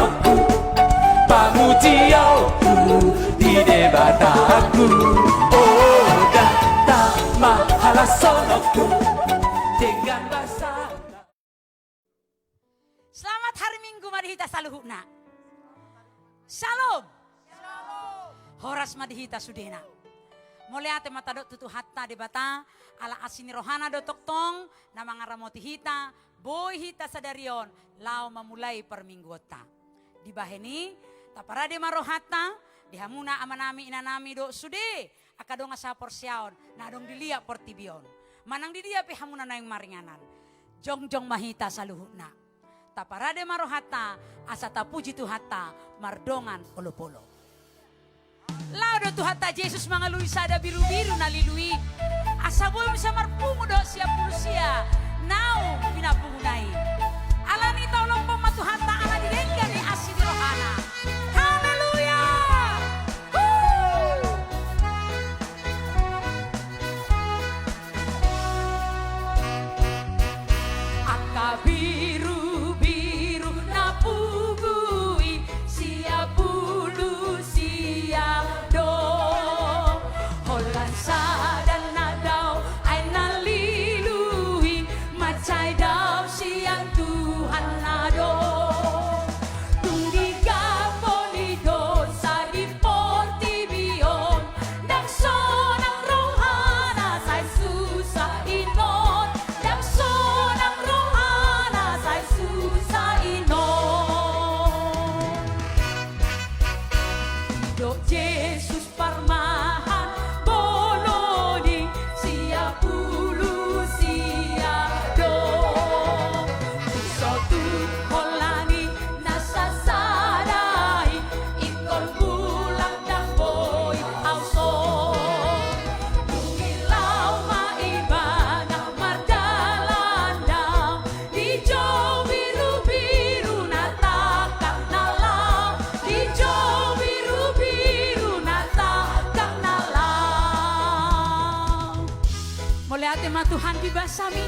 sonoku, pamujioku di debataku. Oh data mahala sonoku dengan bahasa. Selamat hari Minggu madihita saluhuna. Shalom. Horas madihita sudena. Moleate mata dok tutu hatta debata ala asini rohana do toktong nama ngaramoti hita boy hita sadarion lau memulai permingguota. Di baheni taparade marohata dihamuna amanami inanami do sude akadonga sa porsiaon nadong dilia portibion. Manang di dia pihamuna na yung maringanan. Jongjong mahita saluhuna. Taparade marohata asata puji tuhata mardongan polo-polo. Laudo tuhata Yesus mangalui sada biru-biru nalilui. Asaboy mo sa marpungo do siya pulusia. Now pinapungunay. Alani tolong pematuhata ala direngga ni asini rohana. Haleluya. Aka biru-biru napugui siya bulu siya do. Holan sada na daw ay nalilui macay daw siyang Tuhan na do. Tundiga polido sa diportibion dagso ng rohana sa Jesus sa inon. Dagso ng rohana sa Jesus sa inon. Do Jesus parmahan boloni siya pulu siya do. Puso tu holani nasasaday ikon bulang dang boy auso. Tumilaw maiba na mardalandang di jo biru-biru natakang nalaw. Di jo biru-biru natakang nalaw. Muli ate matuhan di basami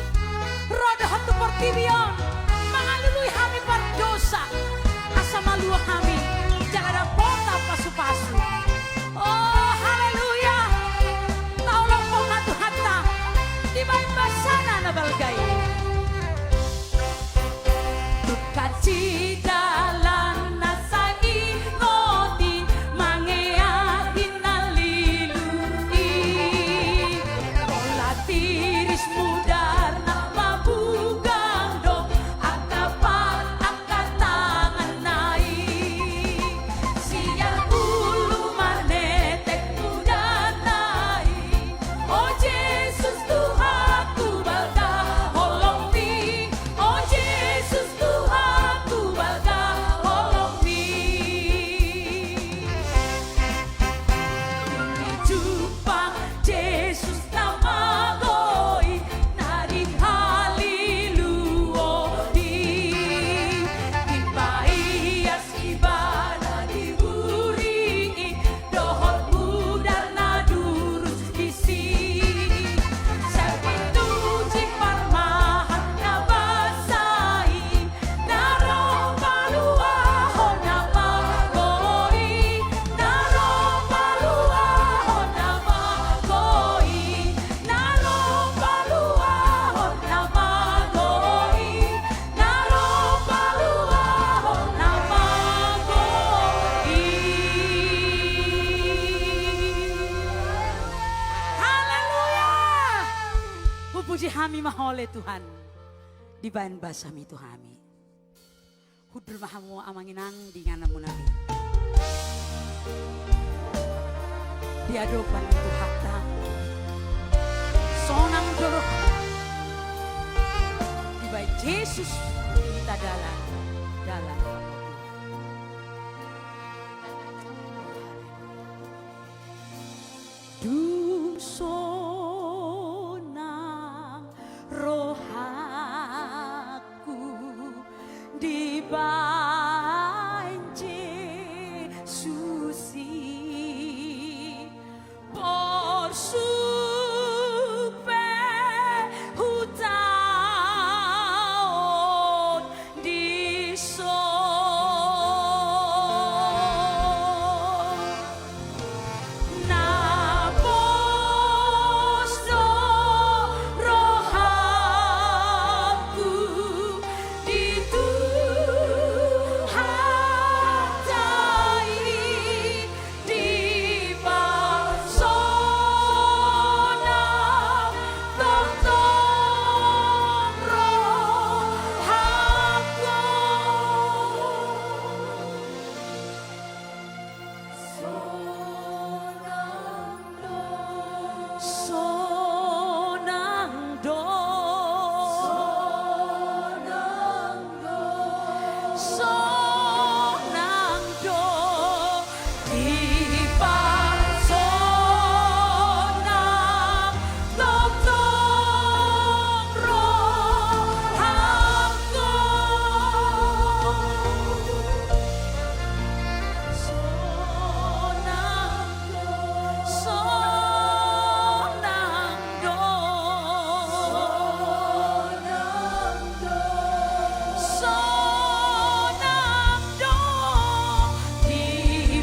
roda hatu portibion mangalului hami pardosa asa malua hami jangan ada pota pasu-pasu. Oh haleluya. Taulang pengatu hatta di bain basana na balgay. Tukaci dalan nasa ingoti mangeatin nalilui. Ola tiris mudar na mabugang dong akapat akatangan nai. Siya bulu manetek muda nai. Oh Jesus Tuhanku balga holong mi. Oh Jesus Tuhanku balga holong mi. Jumpa Jesus namagoi nari haliluodi. Ipaias ibana diburi dohot mudar nadurus isi. Sepituji parmahan nabasai narong paluahon namagoi. Narong paluahon namagoi. Narong paluahon namagoi. Narong paluahon namagoi. Haleluya. Pupuji hami mahole Tuhan. Di bayan basami tu hami. Hudul mahamu amanginang dinganamu nabi. Di adopan itu hatta. Sonang dorok. Di bayi Yesus kita dalam. Dusonang rohaku di banci susi porsupe hutaon di Sonam do di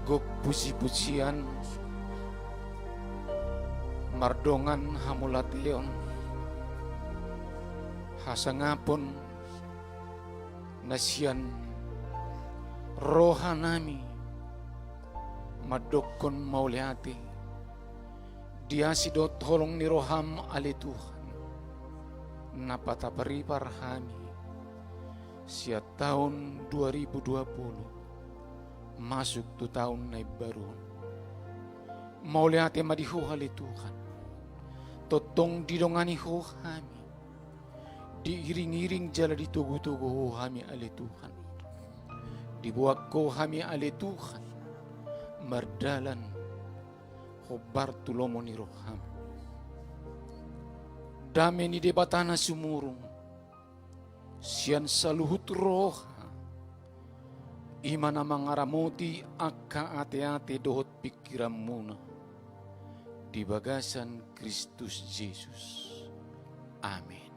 Gop puji-pujian mardongan hamulateon hasangapon nasian rohanami madokon mauliati dia sidot holong ni roham ali Tuhan napatapari parhami sia tahun 2020 masuk tu tahun na baru mauliati madiho ali Tuhan totong didongani ho kami diiring-iring jala ditugu-tugu ho kami ali Tuhan dibuat ko kami ali Tuhan mardalan ho bartulomo ni roham dame ni debatana sumurung sian saluhut roha imana mangaramoti akka ate-ate dohot pikiran muna di bagasan Kristus Yesus. Amin.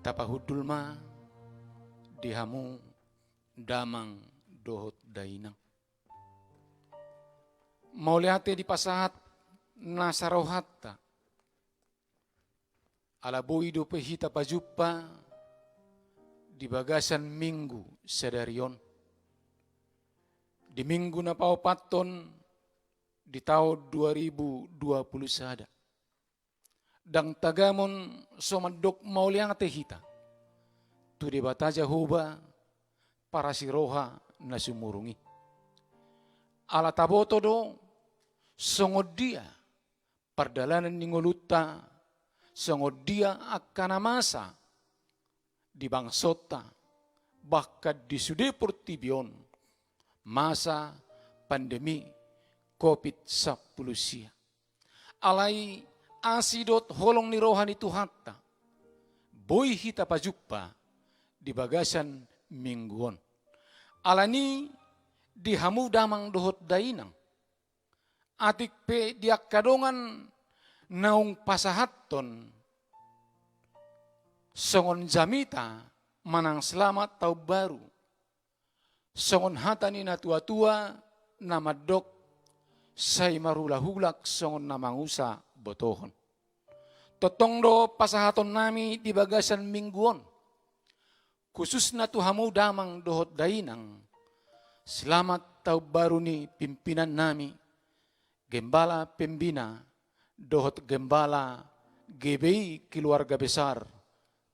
Tapahudul ma dihamu damang dohot dainang. Mauliate di pasahat nasarohatta. Alaboy do pehita pajupa di bagasan minggu sedarion. Di minggu na paupaton di tahun 2020 sada. Dang tagamon somadok mauliang tehita. Tu di bataja huba para siroha na sumurungi. Ala taboto do songod dia pardalanan ningoluta songod dia akan masa di bangsota bahkan di sudepur tibion masa pandemi COVID-19. Alai asidot holong ni rohani Tuhatta. Boy hita pajupa di bagasan mingguon. Alani dihamu damang dohot dainang. Atik pe diak kadongan naung pasahaton. Songon jamita manang selamat tau baru. Songon hatani na tua-tua nama dok say marulahulak songon namangusa botohon. Totong do pasahaton nami di bagasan mingguon. Khusus na tuhamu damang dohot dainang. Selamat tau baru ni pimpinan nami. Gembala pembina dohot gembala GBI keluarga besar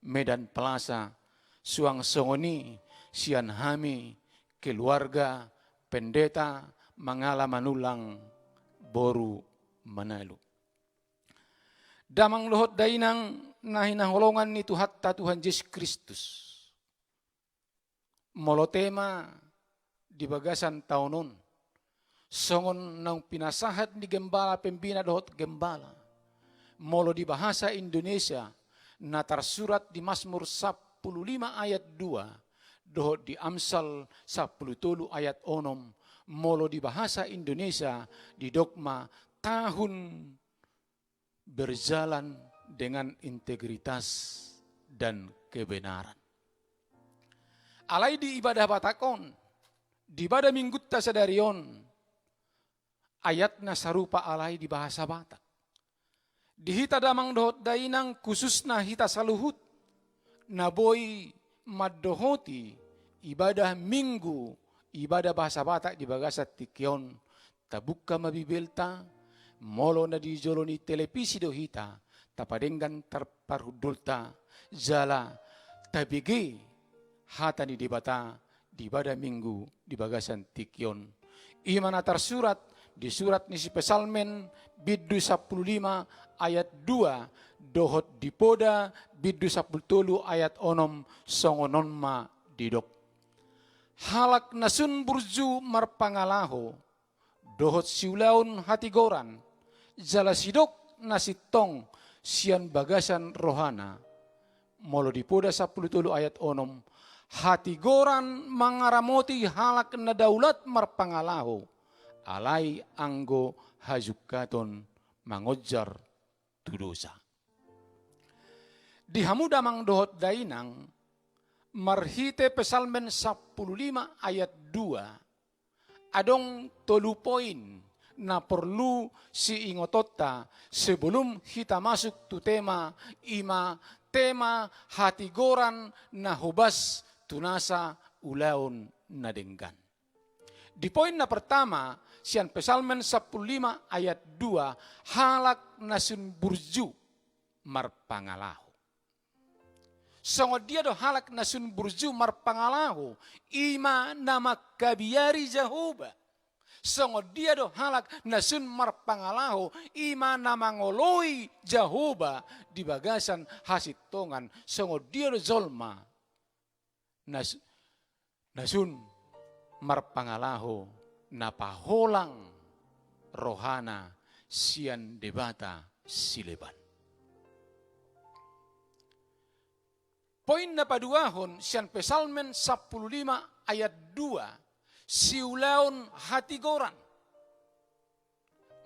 Medan Plaza suang songoni sian hami keluarga pendeta mangalaman ulang boru manalu. Damang lohot dainang nahinaholongan ni Tuhatta Tuhan Yesus Kristus. Molotema di bagasan taunon. Songon nang pinasahat ni gembala pembina dohot gembala. Molo di bahasa Indonesia na tersurat di Mazmur 15 ayat 2. Dohot di Amsal 10 ayat 6. Molo di bahasa Indonesia di dogma tahun berjalan dengan integritas dan kebenaran. Alai di ibadah batakon, di ibadah minggut tasadarion, ayatna sarupa alai di bahasa Batak. Di hita damang dohot dainang khusus na hita saluhut, naboy maddohoti ibadah minggu, ibadah bahasa Batak di bagasa tikyon, tabukka mabibelta, molo na di joloni televisi dohita, tapadenggan terparudulta, jala tabigi hata ni dibata di ibadah minggu di bagasan tikyon. Imana tersurat di surat nisi pesalmen biddu 15 ayat 2 dohot dipoda biddu 10 ayat 6 songononma didok. Halak nasun burju marpangalaho dohot siulaun hatigoran jala sidok nasitong sian bagasan rohana molo dipoda 10 ayat 6 hatigoran mangaramoti halak na daulat marpangalaho alai anggo hajukaton mangojar tudosa. Di hamuda mang dohot dainang marhite pesalmen 15 ayat 2 adong 3 poin na perlu si ingotota sebelum kita masuk tu tema hatigoran na hubas tunasa ulaon na denggan. Di poin na pertama, sian Psalmen 15 ayat 2, halak nasun burju marpangalaho. Songo dia do halak nasun burju marpangalaho, ima nama kabiari Jehovah. Songo dia do halak nasun marpangalaho, ima nama ngoloi Jehovah di bagasan hasitongan. Songo dia do zolma nasun marpangalaho napaholang rohana sian debata sileban. Poin na paduahon sian Psalmen 15 ayat 2, siulaon hatigoran.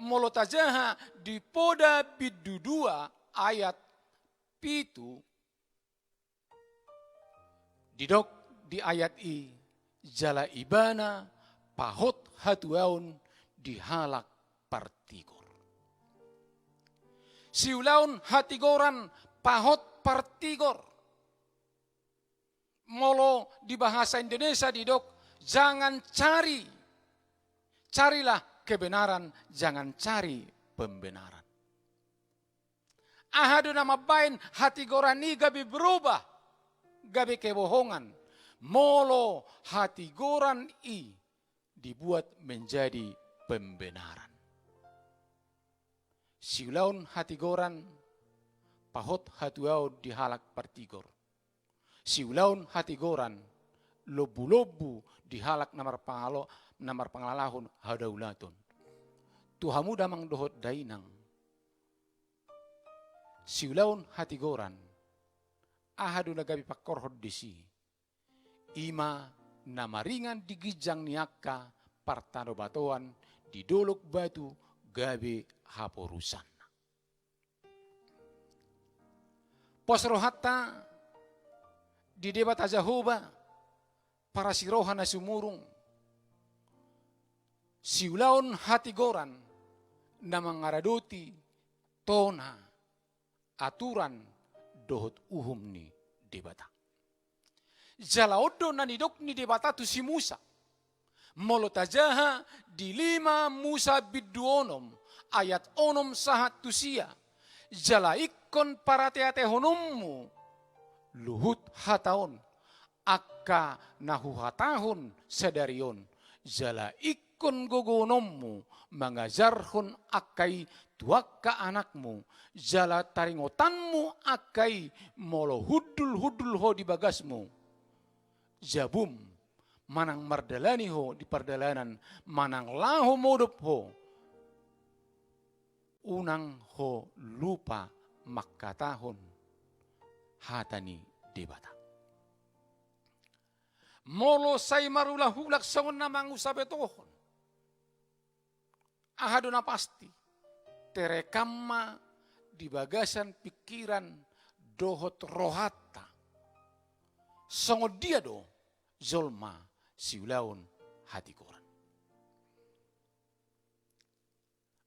Molotajaha di poda bidu 2 ayat 7, didok di ayat i, jala ibana pahot hatuaon dihalak partigor. Siulaon hatigoran pahot partigor. Molo di bahasa Indonesia didok, jangan carilah kebenaran, jangan cari pembenaran. Ahadu nama bain hatigoran ini gabi berubah, gabi kebohongan. Molo hatigoran i dibuat menjadi pembenaran. Siulaun hatigoran pahot hatuau dihalak partigor. Siulaun hatigoran lobu-lobu dihalak namar pangalahon hadaulaton. Tuhamu damang dohot dainang. Siulaun hatigoran ahadu nagabi pakorhod disi. Ima namaringan digijang niaka partano batoan di dolok batu gabe haporusan. Posrohatta di debat Jehovah para sirohan na sumurung. Siulaon hatigoran na mangaradoti tona aturan dohot uhum ni debata. Jalaodo na nidok ni debata tu si Musa. Molotajaha di 5 Musa biduonom ayat onom sahat tu sia. Jalaikon parateate honommu luhut hataon akka nahuhatahon sadarion. Jalaikon gogonommu mangajarhon akai tuakka anakmu. Jala taringotanmu akai molo hudul ho di bagasmu. Jabum manang mardalani ho di pardalanan, manang laho modop ho. Unang ho lupa makkatahon hatani debata. Molo say marulah hulak sangon na mangusabetohon. Ahado na pasti terekamma di bagasan pikiran dohot rohata. Sangon dia do zolma siulaon hatigoran.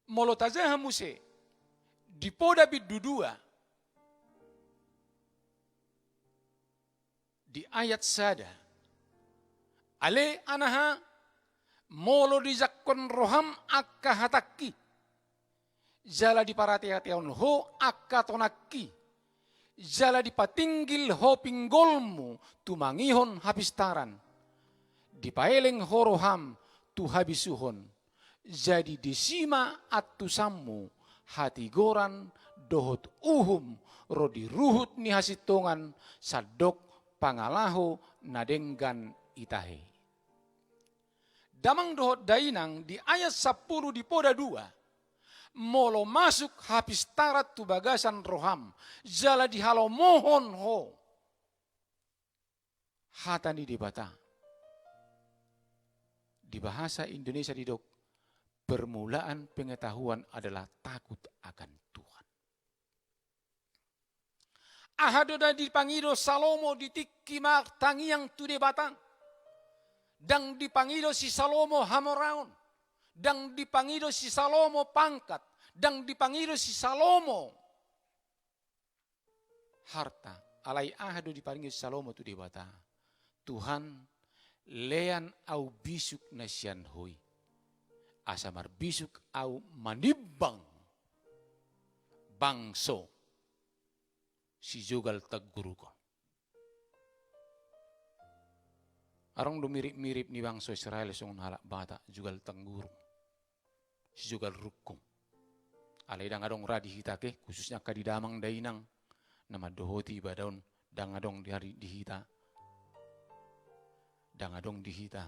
Molotajaha muse di poda bidudua di ayat sada ale anaha molo di zakkon roham akka hatakki jala di parati-hatiaon ho akka tonakki jala dipatinggil ho pinggolmu tu mangihon hapistaran. Dipaeleng horoham tu habisuhon. Jadi disima atusammu hatigoran dohot uhum rodi ruhut ni hasitongan sadok pangalaho nadenggan itahe. Damang dohot dainang di ayat 10 di poda 2. Molo masuk habis tarat tu bagasan roham. Jala dihalo mohon ho. Hatani debata. Di bahasa Indonesia didok. Permulaan pengetahuan adalah takut akan Tuhan. Ahado dan dipangido Salomo ditikki tangiang tu debata. Dang dipangido si Salomo hamoraon. Dang dipangido si Salomo pangkat. Dang dipangido si Salomo harta. Alai ahado dipangido si Salomo tu debata. Tuhan lean au bisuk na sian hoi. Asamar bisuk au manibang bangso si jogal taggurukon. Arong dumirip-mirip ni bangso Israel sung halak bata jugal tanggurung. Si jugal rukung. Alay dang adong radi hitake khususnya kadidamang dainang nama dohoti badaon dang adong di hari dihita. Dang adong dihita.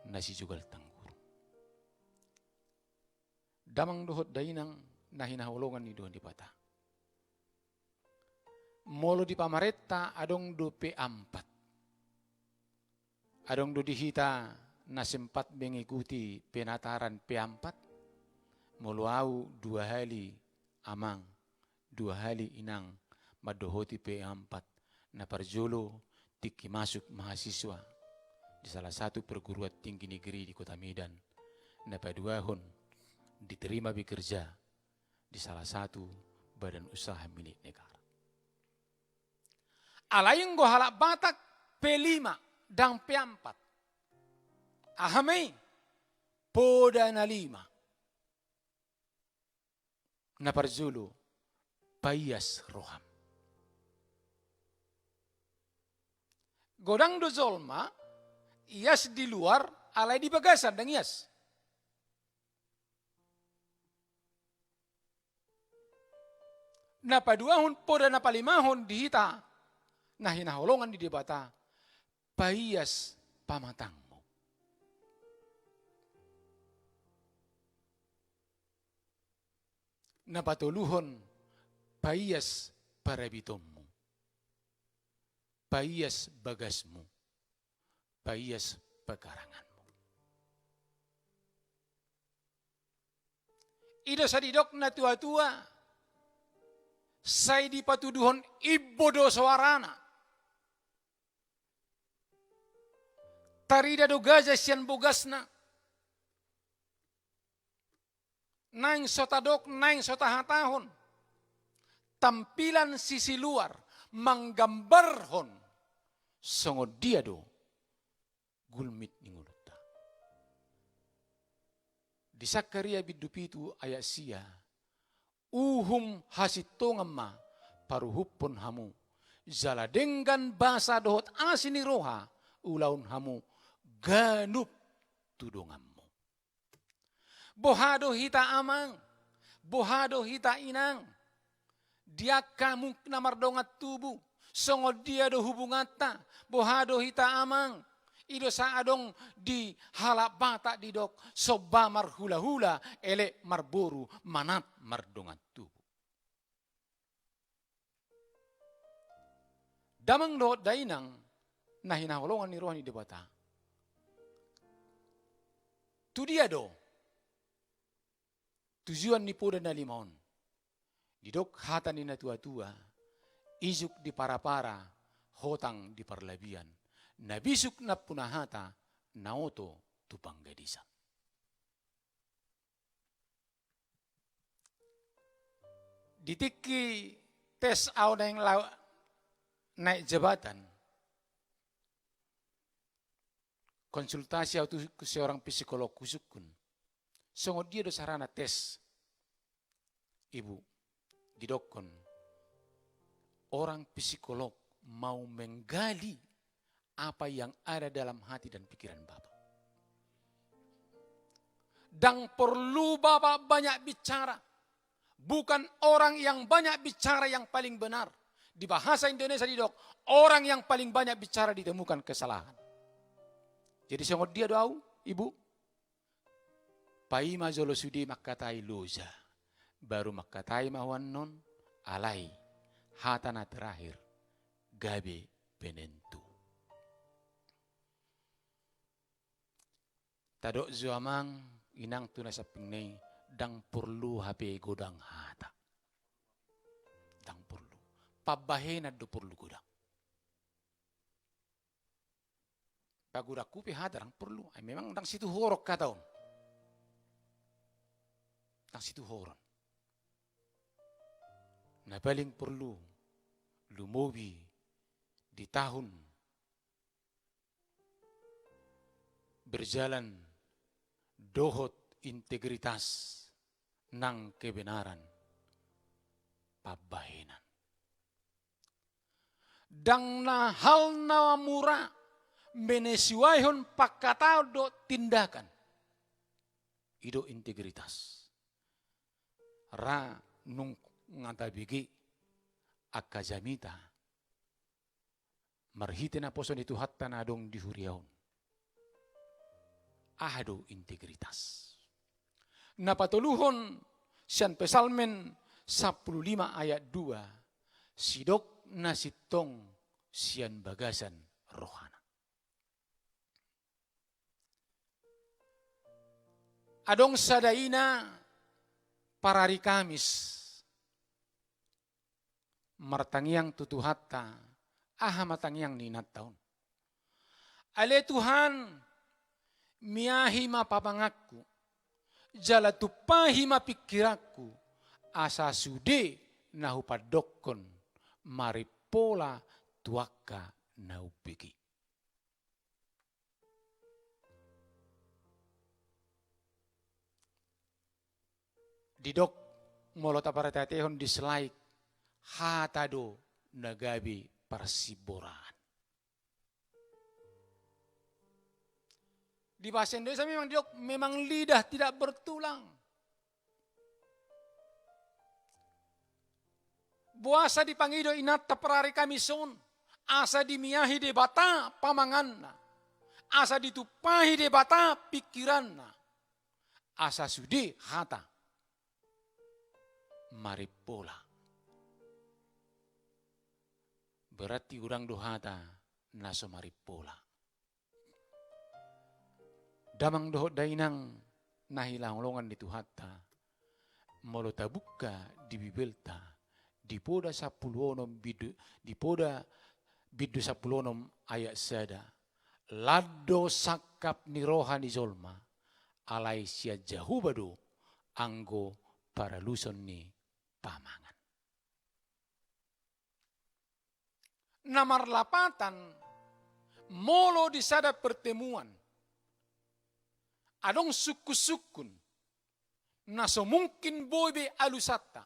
Nasi jugal tanggurung. Damang dohot dainang nahinahulungan ni doon di bata. Molo di pamaretta adong do P4. Adong do dihita na sempat mengikuti penataran P4. Molo au 2 hali amang, 2 hali inang madohoti P4 na parjolo tiki masuk mahasiswa di salah satu perguruan tinggi negeri di Kota Medan. Na paduahon diterima bekerja di salah satu badan usaha milik negara. Alayang go halak batak P5 dan P4. Ahamay poda na 5. Na parzulo payas roham. Godang do zolma ias di luar alay di bagasan dang ias. Na paduahon poda na palimahon dihita na hinahulungan di debata payas pamatangmo. Na patuluhon payas parabitommo. Payas bagasmo. Payas pekaranganmo. Ida sa didok na tua-tua say di patuduhon ibodo suarana. Tarida do gaja siyan bugasna. Naing sotadok, naing sotahatahon. Tampilan sisi luar manggambarhon songod dia do gulmit ni nguluta. Di Sakaria bidupitu ayat sia uhum hasitongam ma paruhupon hamu zaladenggan basa dohot asini roha ulaun hamu ganup tudongammu. Bohado hita amang, bohado hita inang, dia kamu namardongat tubuh, songod dia do hubungata, bohado hita amang, ido sa adong di halap bata di dok, soba marhula-hula, elek marboru, manat mardongat tubuh. Damang dohot dainang, nahinahulungan ni rohani debata. Tu dia do, tujuan ni poda na limon. Didok hata ni na tua-tua, izuk di para-para, hotang di parlabian, nabisuk na punahata, naoto tupang gadisan. Ditiki tes aw na yung naik jabatan, konsultasi atau seorang psikolog kusukun. Songod dia do sarana tes. Ibu, didokon. Orang psikolog mau menggali apa yang ada dalam hati dan pikiran Bapak. Dan perlu Bapak banyak bicara. Bukan orang yang banyak bicara yang paling benar. Di bahasa Indonesia didok, orang yang paling banyak bicara ditemukan kesalahan. Jadi songod dia doa, ibu. Paima jolo sudi makatai loza. Baru makatai mawan non alai. Hatana terakhir. Gabe penentu. Tadok zuamang inang tuna sa pengnay. Dang perlu HP godang hata. Dang perlu. Pabahe na do perlu godang. Paguda kupi hadarang perlu. Ay memang tang situ horok kataon. Tang situ horon. Na paling perlu lumobi di tahun berjalan dohot integritas ng kebenaran pabahinan. Dang na hal na mura menesiwaihon pakatao do tindakan. Ido integritas. Ra nung ngatabigi akajamita marhite na poson itu hatta na dong dihuriaon. Ahado integritas. Napatuluhon siyan pesalmen 15 ayat 2 sidok na sitong siyan bagasan rohana. Adong sadaina parari Kamis martangiang tutuhatta aha matangiang ninat taon. Ale Tuhan miyahi mapapangakku, jala tupahi mapikiraku, asa sude nahupadokon, maripola tuaka naubigi. Didok molota paratatehon dislike hatado nagabi persiboraan. Di bahasa Indonesia memang didok memang lidah tidak bertulang. Buasa dipangido inata parari kamison, asa dimiyahi de bata pamanganna, asa ditupahi de bata pikiranna, asa sudi hata maripola. Berarti urang dohata naso maripola. Damang dohot dainang nahilang longan di tuhata, molota buka di bibelta, di poda 10 bidu, di poda bidu 10 ayat sada, lado sakap ni rohani zolma, alai sia jauh badu, anggo para luson ni pamangan. Namar lapatan, molo di sada pertemuan, adong suku-sukun, naso mungkin bobe alusata,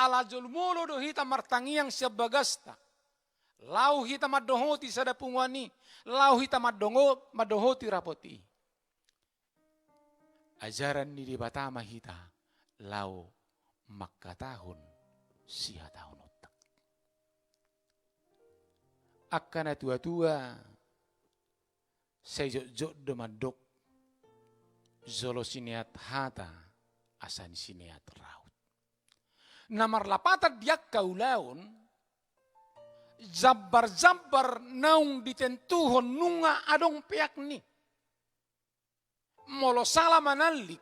ala jolmolo do hita martangiang siabagasta, lau hita madohoti sada pungwani, lau hita madohoti rapoti. Ajaran ni di batama hita, lau makatahun siya tahun otak. Akana tua-tua, sejok-jok demadok, zolo siniat hata, asan siniat raut. Namar lapata diak kaulaun, zabar-zabar naung ditentuhon nunga adong piak ni. Molo salah manalik,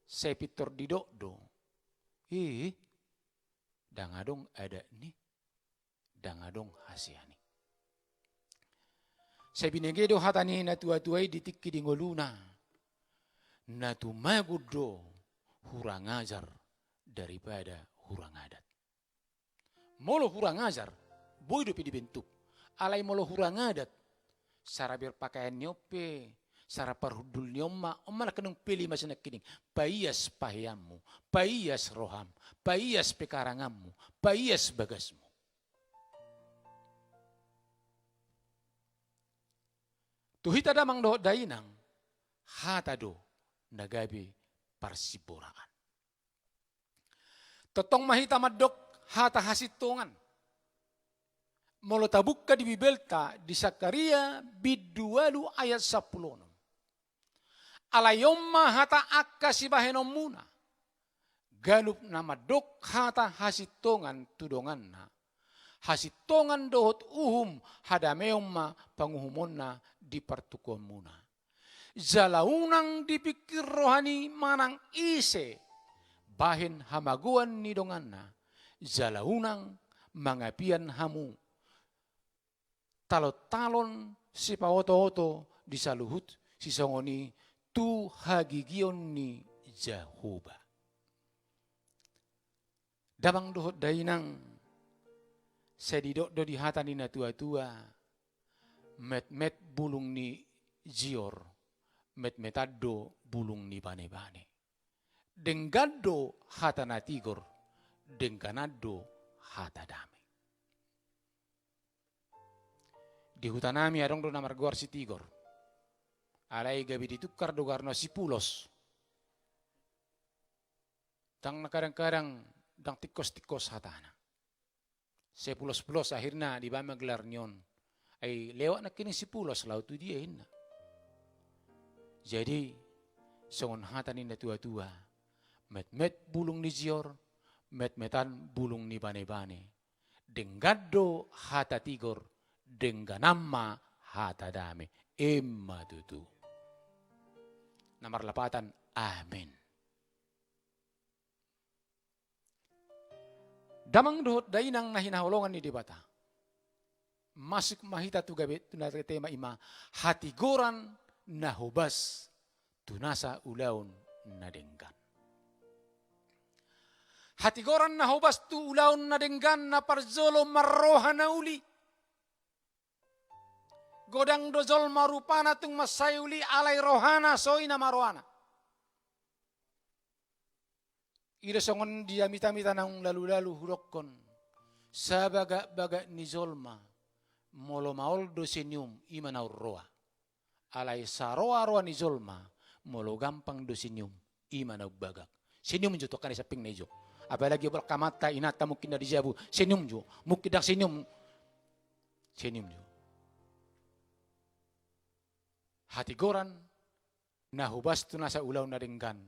sepitor didokdo, dang adong ada ni, dang adong hasiani. Saya binegedo hatani na tua-tuai ditikki di ngoluna. Na tumagudo hurang ajar daripada hurang adat. Molo hurang ajar, boy dopi dibentuk. Alai molo hurang adat, sara berpakaian nyope, sara parhudul nyoma, omala kenung pilih masih kining. Paias pahiammu, paias roham, paias pekarangammu, paias bagasmu. Tuhita damang dohot dainang, hatado nagabi parsiboraan. Totong mahita madok hata hasitongan. Molo tabukka di bibelta di Sakaria bidualu ayat 10. Alayomma hata akka sibahenom muna. Galup na madok hata hasitongan tudongan na. Hasitongan dohot uhum hadameomma panguhumon na di partukon muna. Zalaunang dipikir rohani manang ise bahin hamaguan ni dongan na. Zalaunang mangapian hamu talon si paoto-oto di saluhut si songoni tu hagigion ni Jehovah. Damang dohot dainang sedidok do di hata ni na tua-tua met bulung ni jior metado bulung ni bane-bane. Denggado hata na tigor dengganado hata dame. Di hutan nami adong do namarguar si tigor. Alai gabi ditukar do karno si pulos. Tang kadang-kadang dang tikos-tikos hatana. Si pulos-pulos akhirnya di bama gelar nyon. Ay lewat na kini si pulos laut tu dia inna. Jadi songon hatan inna tua-tua. Met bulung ni jior, metan bulung ni bane-bane. Denggado hata tigor, dengganamma hata dame. Emma tutu. Nomor 8, amin. Damang dohot dainang nahinahulongan ni dibata. Masuk mahita tu gabe tunata tema ima hatigoran nahubas tunasa ulaun nadenggan. Hatigoran nahubas tu ulaun nadenggan na parzolo marroha nauli. Godang dozol marupana tung masayuli alai rohana soina marohana. Ida songon dia mita-mita nang lalu-lalu hurokon. Sabaga-baga ni zolma. Molo maol do senyum imanaw roa. Alay sa roa-roa ni zolma. Molo gampang do senyum imanaw bagak. Senyum jo to kan sa ping nejo. Apalagi bal kamata inata mungkin dari jabu. Senyum jo. Mungkin dak senyum. Senyum jo. Hati goran nahubas tu nasa ulaw na denggan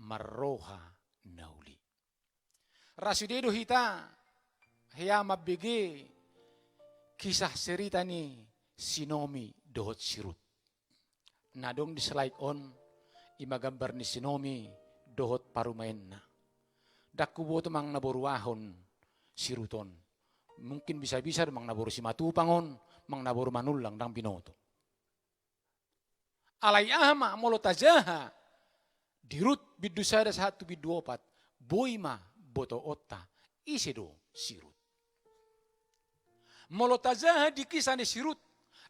marroha nauli. Rasudedo hita hiya mabigi kisah cerita ni sinomi dohot sirut. Nadong di slide on imagambar ni sinomi dohot parumaenna. Dakubo to mang naboruahon siruton. Mungkin bisa-bisa mang naboru si matupangon, mang naboru manulang dang binoto. Alay ahma molo tajaha dirut bidusada 1 bidua 4 boima boto otta isedo sirut. Molo tajaha di kisah ni sirut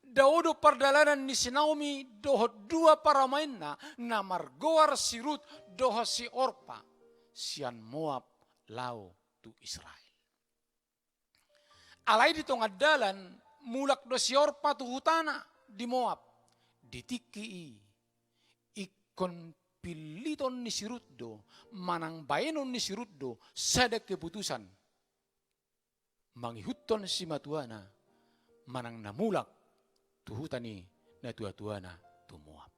daodo pardalanan ni sinaumi dohot 2 paramainna na margoar sirut doho si Orpa sian Moab lau tu Israel. Alay di tongadalan mulak do si Orpa tu hutana di Moab ditiki ikon piliton ni sirutdo manang bayenon ni sirutdo sada keputusan mangihutton si matuana manang namulak tuhutani na tua-tuana tumuap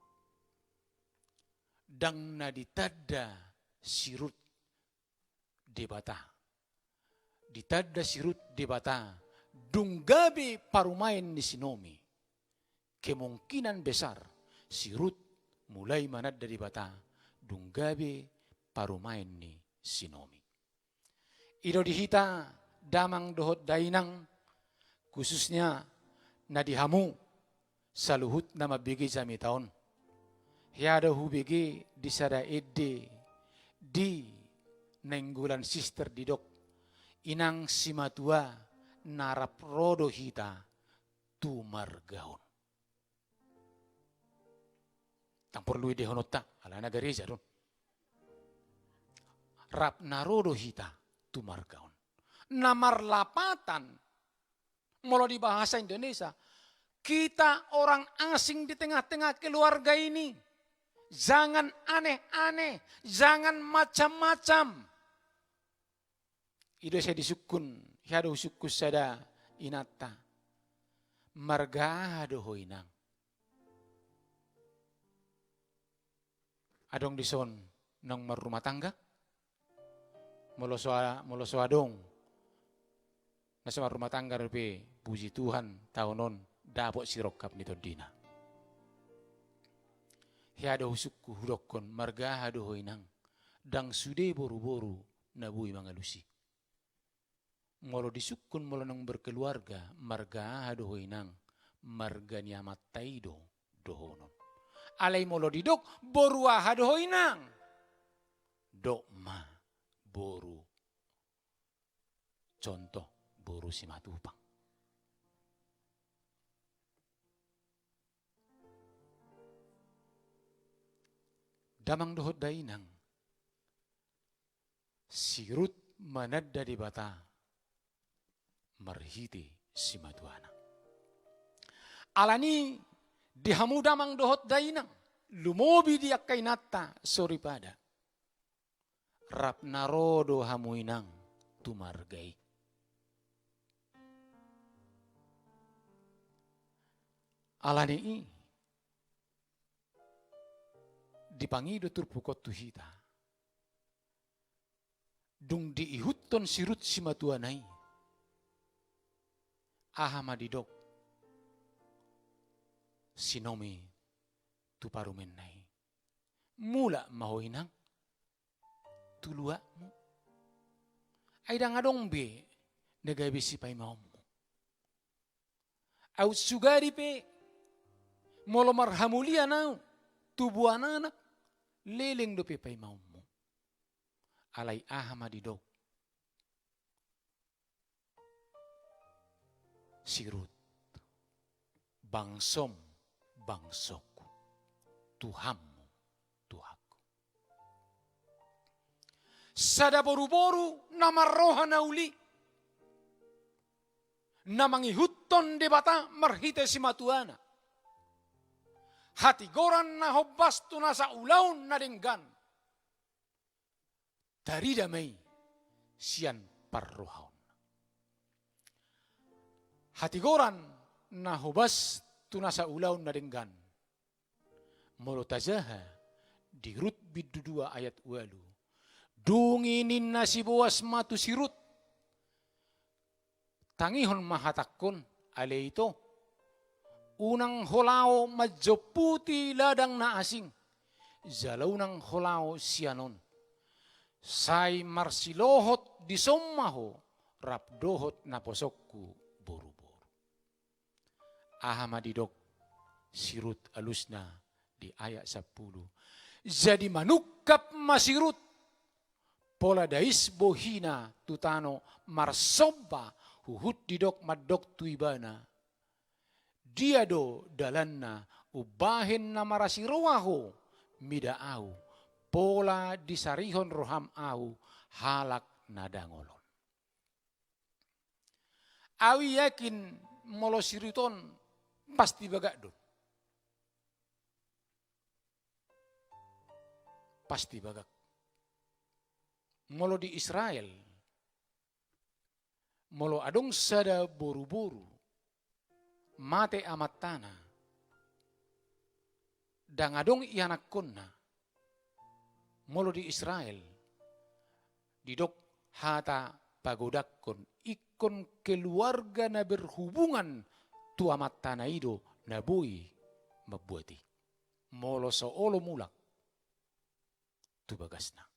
dang na ditadda sirut debata ditadda sirut debata dunggabi parumain ni sinomi kemungkinan besar sirut mulai manad dari bata dunggabe parumain ni sinomi. Ido dihita damang dohot dainang khususnya nadihamu saluhut na mabigi jami taon. Hiada hubigi di sada ede di nenggulan sister didok inang simatua narap rodo hita tumargaon. Tang perlu ide honota ala nagareza don. Rap narodo hita tumargaon. Namar lapatan molo di bahasa Indonesia kita orang asing di tengah-tengah keluarga ini. Jangan aneh-aneh, jangan macam-macam. Ide saya disukun, hiado sukus sada inata. Marga hoinang. Adong dison nang marumah tangga. Molo so adong. Nasa rumah tangga rupi puji Tuhan tahunon dapot sirokap nito dina. Hiada husukku hurokon marga hado hoinang dang sude boru-boru nabui mangalusi. Molo disukun molo nang berkeluarga marga hado hoinang marganya mataido dohonon. Alay molo didok boruaha dohoinang. Dokma boru. Contoh boru si matupang. Damang dohot dainang. Sirut manadda di bata. Marhiti si matuana. Alani dihamu damang dohot dainang. Lumobi di akainata soripada. Rap narodo hamuinang tumargai. Alani i dipangido turpukot tuhita. Dung diihutton sirut si matuanai. Ahamadidok sinomi tuparumenai. Mula mahoinang tulua mo. Ay dangadong be nagabisi pa'y maomo. Au sugari pe molo marhamulia na tubuan anak leleng do pe pa'y maomo. Alay ahamadidok sirut bangsom bangsokku Tuhanmu Tuhanku. Sada boru-boru nama roha nauli. Namangihutton debata marhite si matuana. Hati goran na hobbastu nasa ulaun na denggan. Dari damai sian parrohaun. Hati goran na hobbastu nasa ulaun na denggan. Molotazaha di Rut bidudua ayat walu. Dunginin na si buas matu sirut. Tangihon mahatakon ale ito. Unang holao majoputi ladang na asing. Zalaw ng holao sianon. Say marsilohot di sommaho. Rapdohot na posokku buru-buru. Ahamadidok sirut alusna di ayat 10. Jadi manukap masirut. Pola dais bohina tutano marsoba huhut didok madok tuibana. Dia do dalanna ubahin na marasiroaho midaau. Pola disarihon roham au halak nadangolon. Awi yakin molosiriton pasti bagak do. Pasti bagak. Molo di Israel, molo adong sada boru-boru, mate amat tanah, dan adong ianak konna, molo di Israel, didok hata pagodakon, ikon keluarga na berhubungan tu amat tanah ido na bui mabuati. Molo soolo mulak, tu bagasna.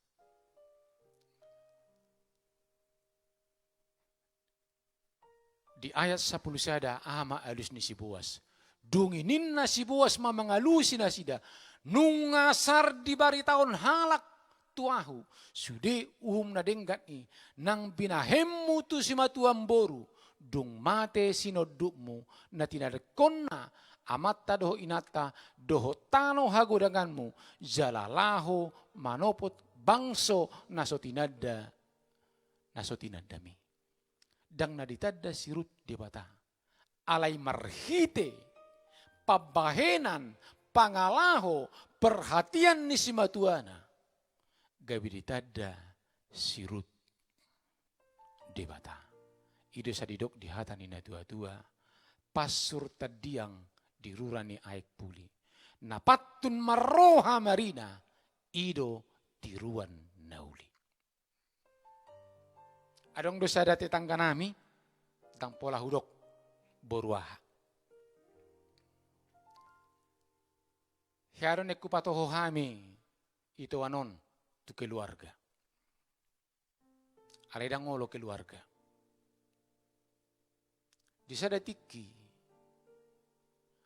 Di ayat 10 sada ama alus ni si Boas. Dunginin na si Boas mamangalusin na sida. Nung ngasar di baritaon halak tuahu. Sude na denggat ni. Nang binahemu tu si matuang boru. Dung mate sinodukmu na tinadekon na. Amatta doho inata doho tano hagodanganmu. Jalalaho manopot bangso nasotinada. Nasotinadami. Dang naditadda sirut di bata. Alay marhite, pabahenan, pangalaho, perhatian ni si matuana. Gabi ditadda sirut di bata. Ide sadidok di hata ni natua-tua. Pasur tadiang dirurani aik puli. Napatun maroha marina. Ido tiruan nauli. Adong dosa dati tangga nami, tang pola hudok boruaha. Hiaron ekupatoho hami, itu anon, tu keluarga. Aledang ngolo keluarga. Di sada tiki,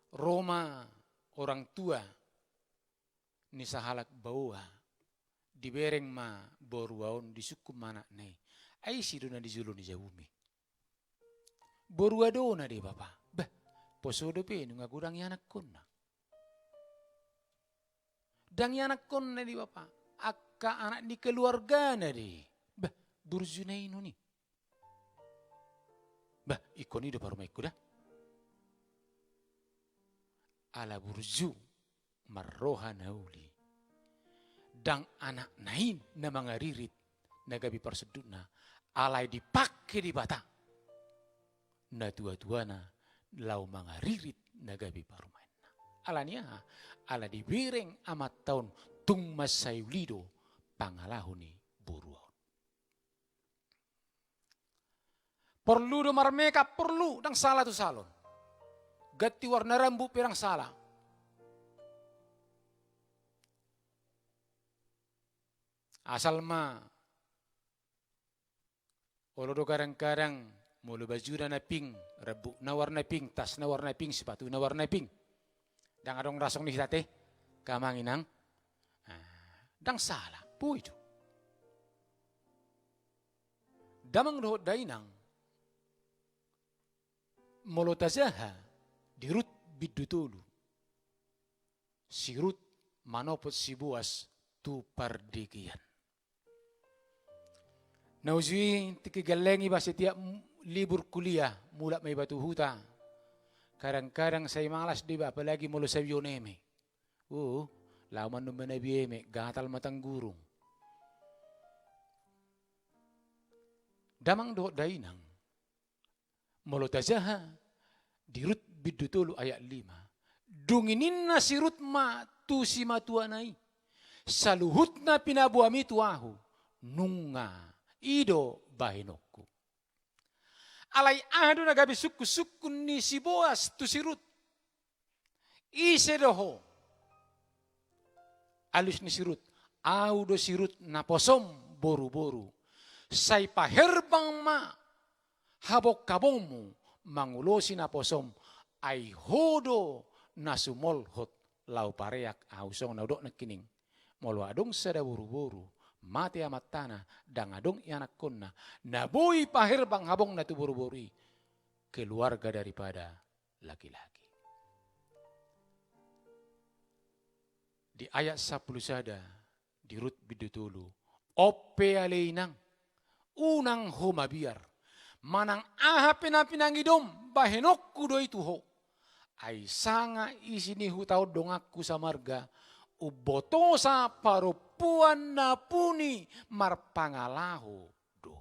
Roma orang tua ni sahalak bawa dibereng ma boruaon di suku mana nei ai sidona di julu ni jawumi borua dona de bapa bah posodo pe nu ngagudang yanak konna dang yanak konna di bapa akka anak di keluarga na di bah burjunai no ni bah ikoni do parumai kuda ala burju marroha nauli dang anak nain na mangaririt nagabi perseduna alai dipakai di bata na tua-tuana lau mangaririt nagabi parumaina alania ala dibireng amat tahun tung masayulido pangalahuni buruan perlu do marmeka perlu dang salah tu salon gati warna rambut pirang salah. Asal ma olodo kadang-kadang mulu baju na pink, rebuk na warna pink, tas na warna pink, sepatu na warna pink. Dang adong rasong ni hitate, kamanginang. Dang salah, po itu. Damang dohot dainang, molotazaha, dirut bidutulu. Sirut manopot sibuas tu pardikian. Nauzui tikigalengi ba setiap libur kuliah mula may batu huta. Kadang-kadang saya malas di ba apalagi mulu sa bioneme. Laman no manabieme gatal matang gurung. Damang dohot dainang molotazaha dirut bidutulu ayat 5. Dunginin na sirut ma tu si matuanai. Saluhut na pinabuami tuahu. Nunga ido bahinokku. Alay ado na gabi suku-suku ni si Boas tu sirut. Ise doho. Alus ni sirut. Audo sirut na posom boru-boru. Say paherbang ma. Habok kabongmu. Mangulosi na posom ay hodo na sumolhot lau pareak ausong na udok na kining molo adong sada buru-buru mati amat tanah dang adong ianak konna nabui pahirbang habong na tu buru-buri keluarga daripada laki-laki. Di ayat 10 sada dirut bidutulu ope aleinang unang humabiar manang aha pinapinangidom bahenokku do itu ho. Ay sanga isini hutao dongakku sa marga ubotosa parupuan na puni marpangalaho do.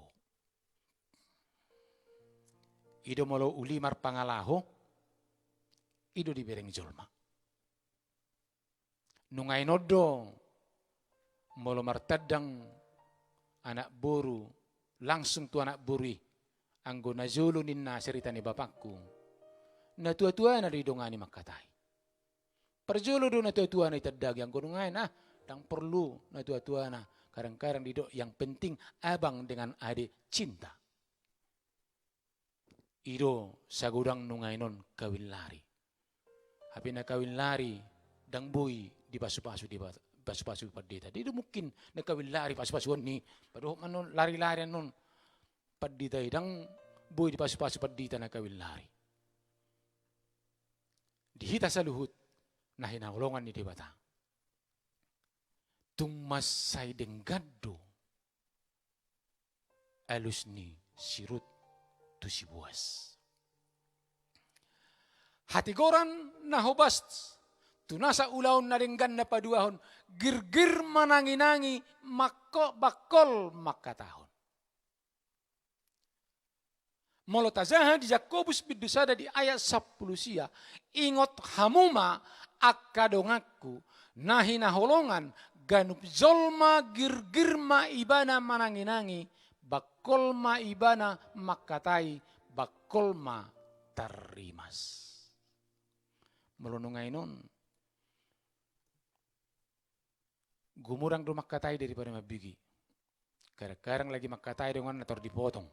Ido molo uli marpangalaho ido dibereng jolma. Nungay nodo molo martadang anak boru langsung tu anak buri anggo na zulu ninna cerita ni bapakku. Na tua-tua na ridongani makatai. Perjulu do na tua-tua na itadag yang gunungan dang perlu na tua-tua na kadang-kadang didok yang penting abang dengan adik cinta. Ido sagudang nungainon kawin lari. Hapi na kawin lari dang boy di pasu-pasu di pasu-pasu padita. Di mungkin na kawin lari pasu-pasuan ni paduh manon lari-lari non padita dang boy di pasu-pasu padita na kawin lari. Dihita sa luhut na hinahulongan ni Debata. Tungmasay denggado alus ni sirut tu si buas. Hatigoran na hubas tunasa ulaon na denggan na paduahon girgir mananginangi makko bakol makatahon. Molotazaha di Yakobus bidusada di ayat 10 sia. Ingot hamuma akadongaku nahina holongan ganup zolma girgirma ibana mananginangi bakolma ibana makatai bakolma terimas. Melonungai nun gumurang do makatai daripada mabigi. Kadang-kadang lagi makatai dengan ator dipotong.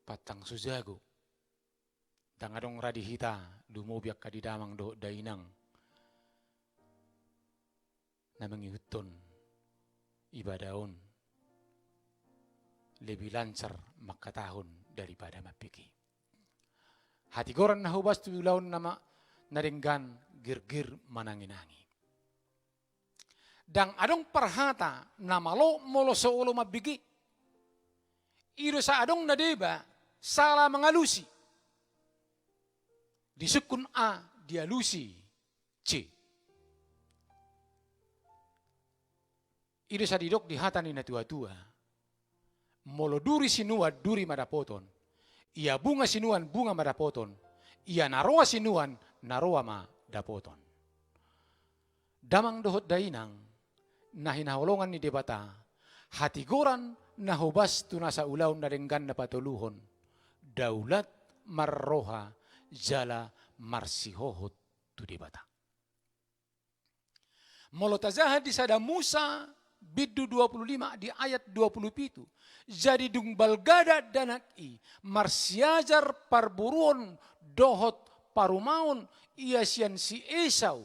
Patang sujago Tangadong radihita dumubiak kadidamang do dainang na mangihuton ibadaon lebih lancar makatahon daripada mapiki. Hati goran na hubas tulawon nama naringgan girgir mananginangi. Dang adong parhata na malo molo sa ulo mabigi. Iro sa adong nadeba sala mangalusi. Disukun a dialusi c. Iro sa didok dihata ni natua-tua. Molo duri sinuan duri madapoton. Ia bunga sinuan bunga madapoton. Ia naroa sinuan naroa madapoton. Damang dohot dainang na hinaholongan ni debata. Hatigoran na hubas tunasa ulaw na renggan na patuluhon. Daulat marroha jala marsihohot tu debata. Molo tazahad di sada Musa Biddu 25 di ayat 27. Jadi dung balgada danaki marsiajar parburuon dohot parumaon ia sian si Esau.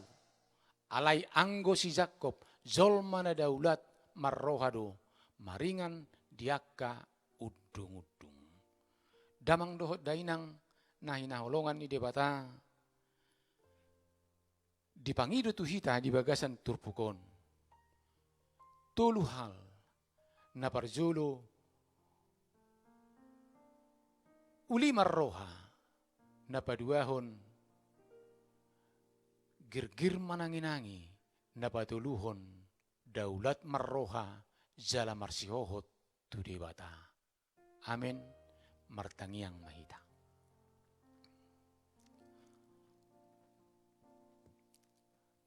Alai anggo si Jakob zolmana daulat marrohado maringan diaka udung-udung. Damang dohot dainang na hinaholongan ni debata. Dipangido tu hita di bagasan turpukon. Tulu hal na parjulo uli marroha na paduahon girgir mananginangi na patuluhon daulat marroha jala marsihohot tu debata. Amin. Martangiang mahita.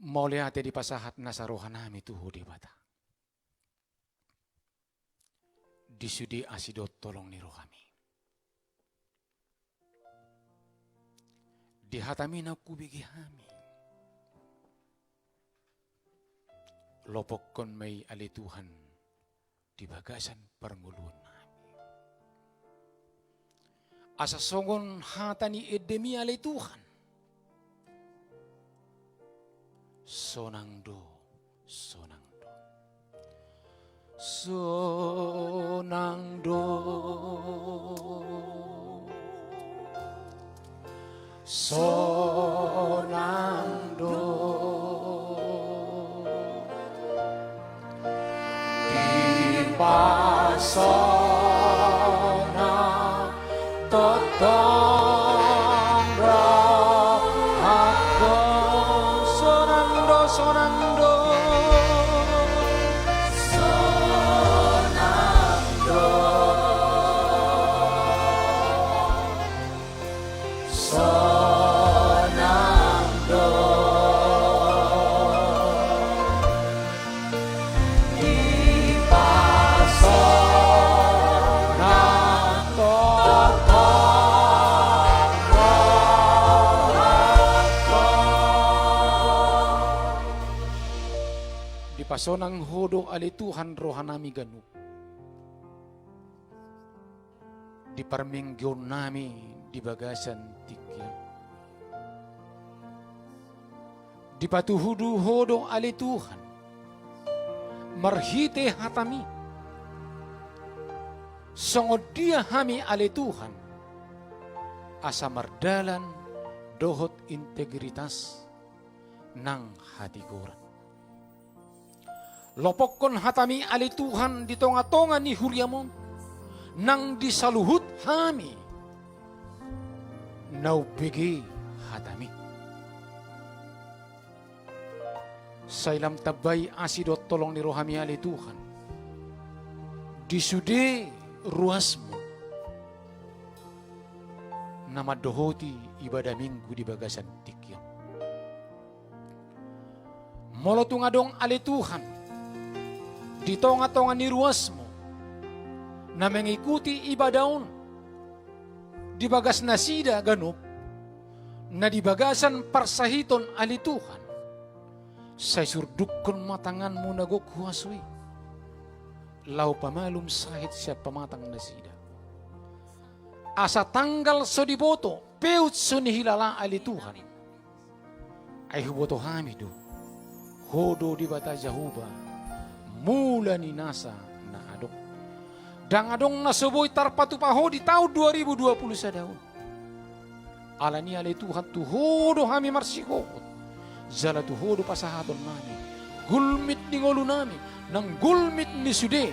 Mauli ate di pasahat na sarohan nami tuho debata. Disudi asidot tolong niro kami. Dihatami na kubigi kami. Lopok kon may alituhan di bagasan parnguluan kami. Asa songon hata ni edemi alituhan. Sonangdo, sonangdo. Sonangdo, sonangdo, di pasona totong aku sonangdo, sonangdo. Pasonang hodo alituhan rohanami ganup. Di parminggon nami di bagasan tikya. Di patuhudu hodo alituhan. Marhite hatami. Songod dia hami alituhan. Asa mardalan dohot integritas nang hati goran. Lopokon hatami alituhan di tonga-tonga ni Huriamon nang disaluhut hami naubigi hatami. Sailam tabay asidot tolong ni rohami alituhan disude ruasmu nama dohoti ibadah minggu di bagasan tikyam. Molotungadong alituhan di tonga-tonga ni ruasmu na mengikuti ibadaon di bagas nasida ganup na di bagasan parsahiton alituhan say surdukon matanganmu nagok huasui lau pamalum sahit siya pamatang nasida asa tanggal sodiboto peut suni hilala ali Tuhan. Ay huboto hamidu. Hodo di bata Jahuba. Mula ni nasa na adong. Dang adong nasuboy tarpatupaho di tahun 2020 sa daon. Ala ni ali Tuhan tuhodo hami marsikokot. Zala tuhodo pasahaton nami. Gulmit ni ngolu nami. Nang gulmit ni sude.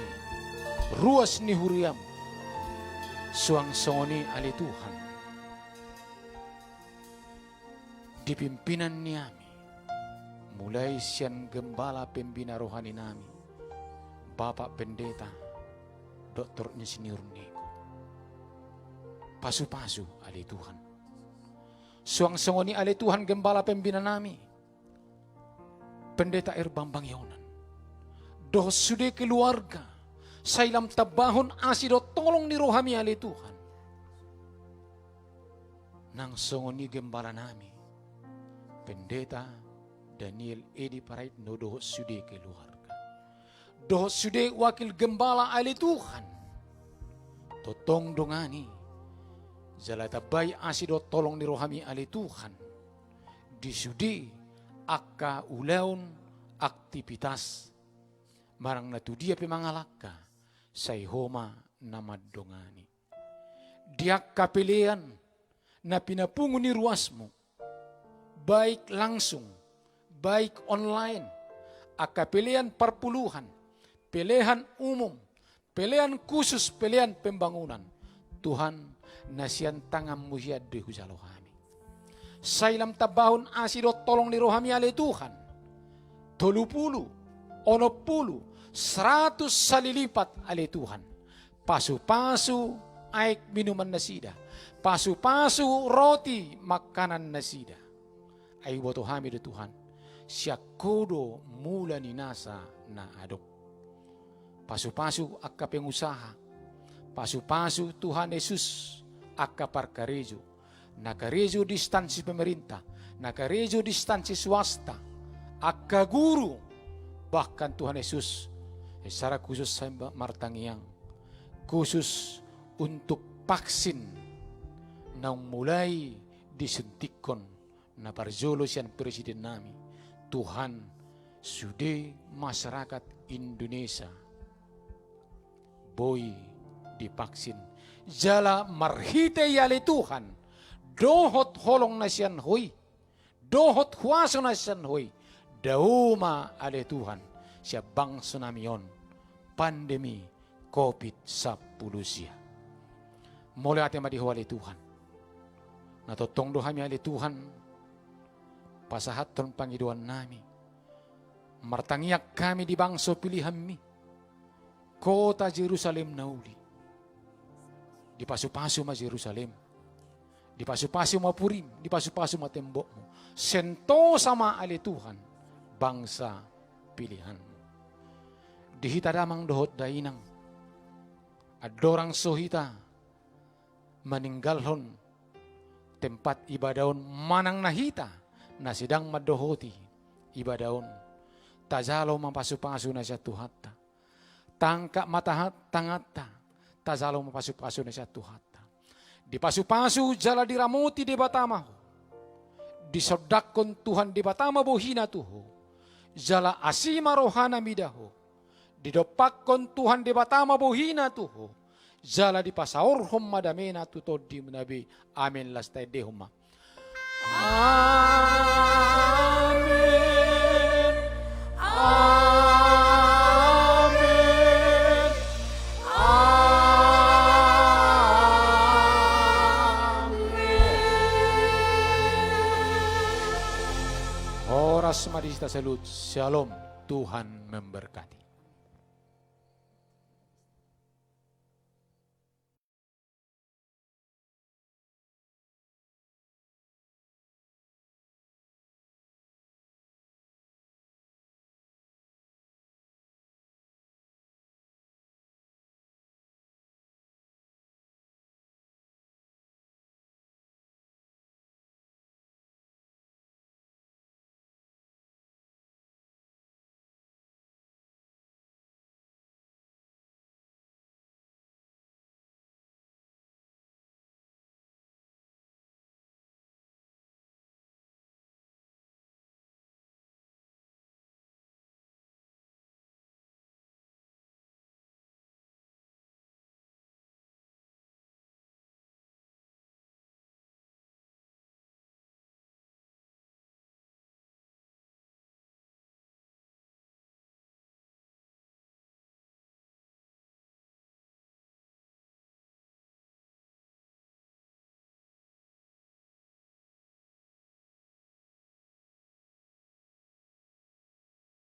Ruas ni huriam. Suang soni ali Tuhan. Di pimpinan niyami. Mulai siyan gembala pembina rohani nami. Bapak Pendeta. Dr. Insinyur Niko. Pasu-pasu ali Tuhan. Suang soni ali Tuhan gembala pembina nami. Pendeta Bambang Yonan. Doh sude keluarga. Sailam tabahon asido tolong ni rohami ali Tuhan. Nang songoni gembala nami. Pendeta Daniel Edi Parait no doh sude keluarga. Doh sude wakil gembala ali Tuhan. Totong dongani. Zalatabay asido tolong ni rohami ali Tuhan. Di sude akka ulaun aktivitas. Marang natudia pimangalaka say homa na madongani. Diak kapilian na pinapungo ni ruasmo, baik langsung, baik online, akapilian parpuluhan, pilihan umum, pilihan khusus, pilihan pembangunan. Tuhan nasiyan tangam muhyad di hujalohami. Sailam tabahon asido tolong ni rohami ale Tuhan. 30, 60, 100 salilipat ali Tuhan. Pasu-pasu aik minuman nasida. Pasu-pasu roti makanan nasida. Ay boto hamidu Tuhan. Siya kodo mula ni nasa na adok. Pasu-pasu akka pengusaha. Pasu-pasu Tuhan Yesus akka parkarejo. Nakarejo distansi pemerintah. Nakarejo distansi swasta. Akka guru. Bahkan Tuhan Yesus secara khusus saya martangiang khusus untuk vaksin na mulai disuntikon na parjolo siyan presiden nami. Tuhan sude masyarakat Indonesia boy divaksin. Jala marhite yali Tuhan dohot holong na siyan hoy. Dohot huwaso na siyan hoy. Dauma ale Tuhan siya bangsa namiyon pandemi COVID-19 siya. Mula ate madihuali Tuhan. Natotong dohami ali Tuhan pasahaton pangiduan nami. Martangiak kami di bangsa pilihan mi. Kota Jerusalem na uli. Di pasu-pasu ma Jerusalem. Di pasu-pasu ma Purim. Di pasu-pasu ma tembok mo. Sento sama ali Tuhan. Bangsa pilihanmu. Dihita damang dohot dainang. Adorang sohita. Meninggalhon. Tempat ibadahon manang nahita. Na sidang madohoti ibadahon. Tajalo mapasu-pasu na siya tuhata. Tangka matahat tangata. Tajalo mapasu-pasu na siya tuhata. Di pasu-pasu jala diramuti di batamaho. Disodakon Tuhan di batama bohina tuho. Jala asima rohana midaho. Didopakon Tuhan di batama bohina tuho. Jala di pasaorhom madamena tutod di nabi. Amin lastay dehoma. Amin. Amin. Amin. Oras madista salut. Shalom. Tuhan memberkati.